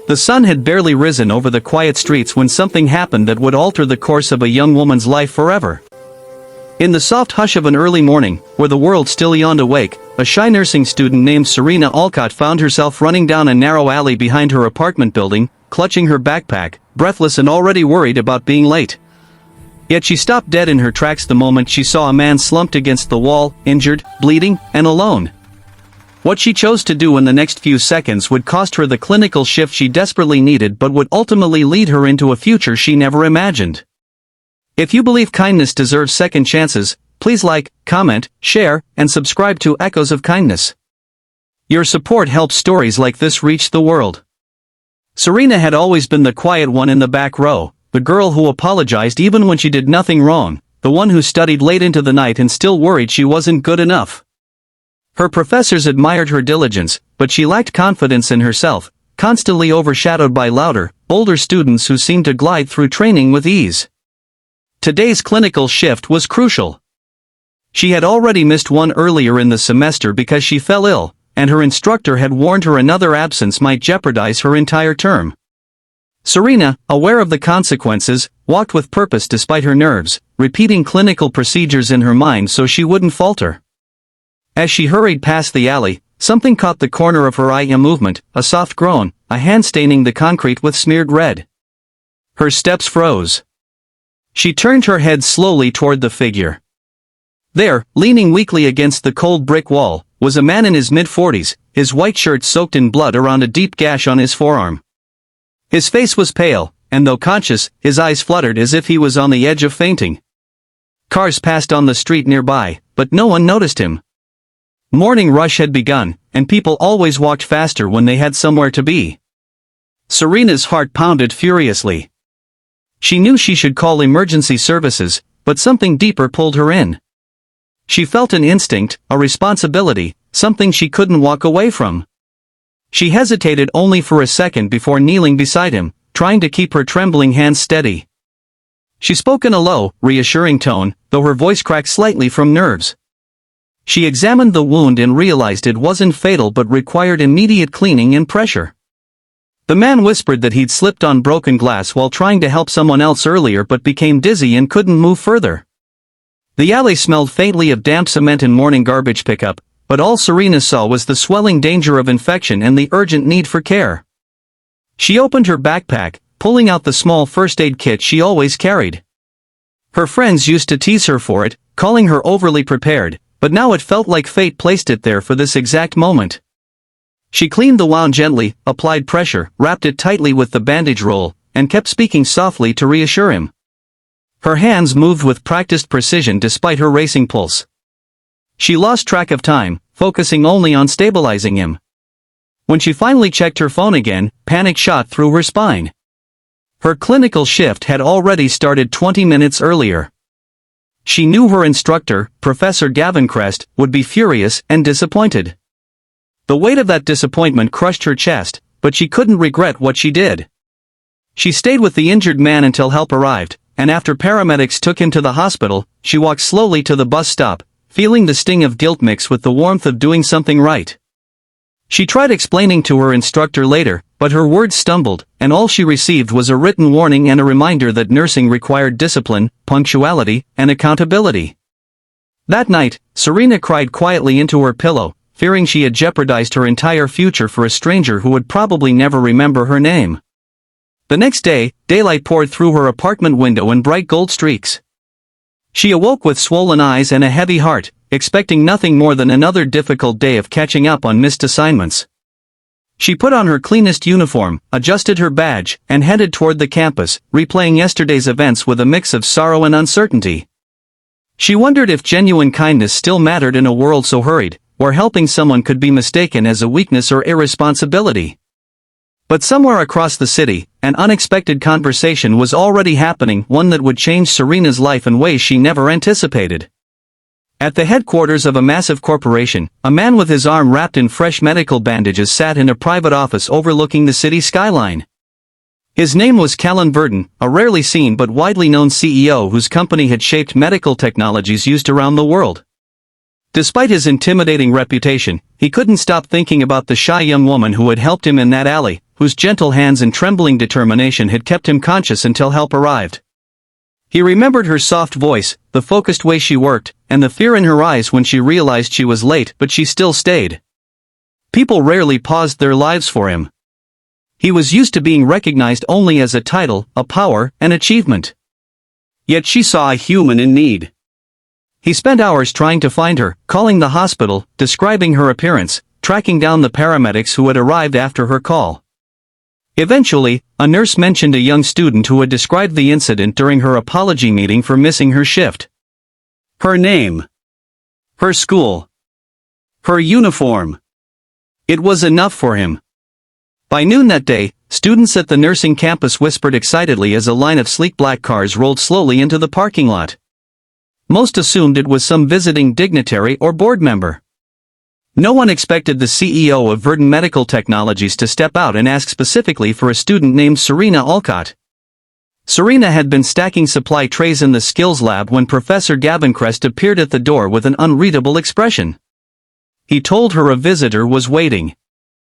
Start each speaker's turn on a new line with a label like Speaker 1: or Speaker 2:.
Speaker 1: The sun had barely risen over the quiet streets when something happened that would alter the course of a young woman's life forever. In the soft hush of an early morning, where the world still yawned awake, a shy nursing student named Serena Alcott found herself running down a narrow alley behind her apartment building, clutching her backpack, breathless and already worried about being late. Yet she stopped dead in her tracks the moment she saw a man slumped against the wall, injured, bleeding, and alone. What she chose to do in the next few seconds would cost her the clinical shift she desperately needed but would ultimately lead her into a future she never imagined. If you believe kindness deserves second chances, please like, comment, share, and subscribe to Echoes of Kindness. Your support helps stories like this reach the world. Serena had always been the quiet one in the back row, the girl who apologized even when she did nothing wrong, the one who studied late into the night and still worried she wasn't good enough. Her professors admired her diligence, but she lacked confidence in herself, constantly overshadowed by louder, older students who seemed to glide through training with ease. Today's clinical shift was crucial. She had already missed one earlier in the semester because she fell ill, and her instructor had warned her another absence might jeopardize her entire term. Serena, aware of the consequences, walked with purpose despite her nerves, repeating clinical procedures in her mind so she wouldn't falter. As she hurried past the alley, something caught the corner of her eye. A movement, a soft groan, a hand staining the concrete with smeared red. Her steps froze. She turned her head slowly toward the figure. There, leaning weakly against the cold brick wall, was a man in his mid-40s, his white shirt soaked in blood around a deep gash on his forearm. His face was pale, and though conscious, his eyes fluttered as if he was on the edge of fainting. Cars passed on the street nearby, but no one noticed him. Morning rush had begun, and people always walked faster when they had somewhere to be. Serena's heart pounded furiously. She knew she should call emergency services, but something deeper pulled her in. She felt an instinct, a responsibility, something she couldn't walk away from. She hesitated only for a second before kneeling beside him, trying to keep her trembling hands steady. She spoke in a low, reassuring tone, though her voice cracked slightly from nerves. She examined the wound and realized it wasn't fatal but required immediate cleaning and pressure. The man whispered that he'd slipped on broken glass while trying to help someone else earlier but became dizzy and couldn't move further. The alley smelled faintly of damp cement and morning garbage pickup, but all Serena saw was the swelling danger of infection and the urgent need for care. She opened her backpack, pulling out the small first aid kit she always carried. Her friends used to tease her for it, calling her overly prepared, but now it felt like fate placed it there for this exact moment. She cleaned the wound gently, applied pressure, wrapped it tightly with the bandage roll, and kept speaking softly to reassure him. Her hands moved with practiced precision despite her racing pulse. She lost track of time, focusing only on stabilizing him. When she finally checked her phone again, panic shot through her spine. Her clinical shift had already started 20 minutes earlier. She knew her instructor, Professor Gavancrest, would be furious and disappointed. The weight of that disappointment crushed her chest, but she couldn't regret what she did. She stayed with the injured man until help arrived, and after paramedics took him to the hospital, she walked slowly to the bus stop, feeling the sting of guilt mix with the warmth of doing something right. She tried explaining to her instructor later, but her words stumbled, and all she received was a written warning and a reminder that nursing required discipline, punctuality, and accountability. That night, Serena cried quietly into her pillow, fearing she had jeopardized her entire future for a stranger who would probably never remember her name. The next day, daylight poured through her apartment window in bright gold streaks. She awoke with swollen eyes and a heavy heart, expecting nothing more than another difficult day of catching up on missed assignments. She put on her cleanest uniform, adjusted her badge, and headed toward the campus, replaying yesterday's events with a mix of sorrow and uncertainty. She wondered if genuine kindness still mattered in a world so hurried, where helping someone could be mistaken as a weakness or irresponsibility. But somewhere across the city, an unexpected conversation was already happening, one that would change Serena's life in ways she never anticipated. At the headquarters of a massive corporation, a man with his arm wrapped in fresh medical bandages sat in a private office overlooking the city skyline. His name was Callan Burton, a rarely seen but widely known CEO whose company had shaped medical technologies used around the world. Despite his intimidating reputation, he couldn't stop thinking about the shy young woman who had helped him in that alley, whose gentle hands and trembling determination had kept him conscious until help arrived. He remembered her soft voice, the focused way she worked, and the fear in her eyes when she realized she was late, but she still stayed. People rarely paused their lives for him. He was used to being recognized only as a title, a power, an achievement. Yet she saw a human in need. He spent hours trying to find her, calling the hospital, describing her appearance, tracking down the paramedics who had arrived after her call. Eventually, a nurse mentioned a young student who had described the incident during her apology meeting for missing her shift. Her name. Her school. Her uniform. It was enough for him. By noon that day, students at the nursing campus whispered excitedly as a line of sleek black cars rolled slowly into the parking lot. Most assumed it was some visiting dignitary or board member. No one expected the CEO of Verdant Medical Technologies to step out and ask specifically for a student named Serena Alcott. Serena had been stacking supply trays in the skills lab when Professor Gabencrest appeared at the door with an unreadable expression. He told her a visitor was waiting.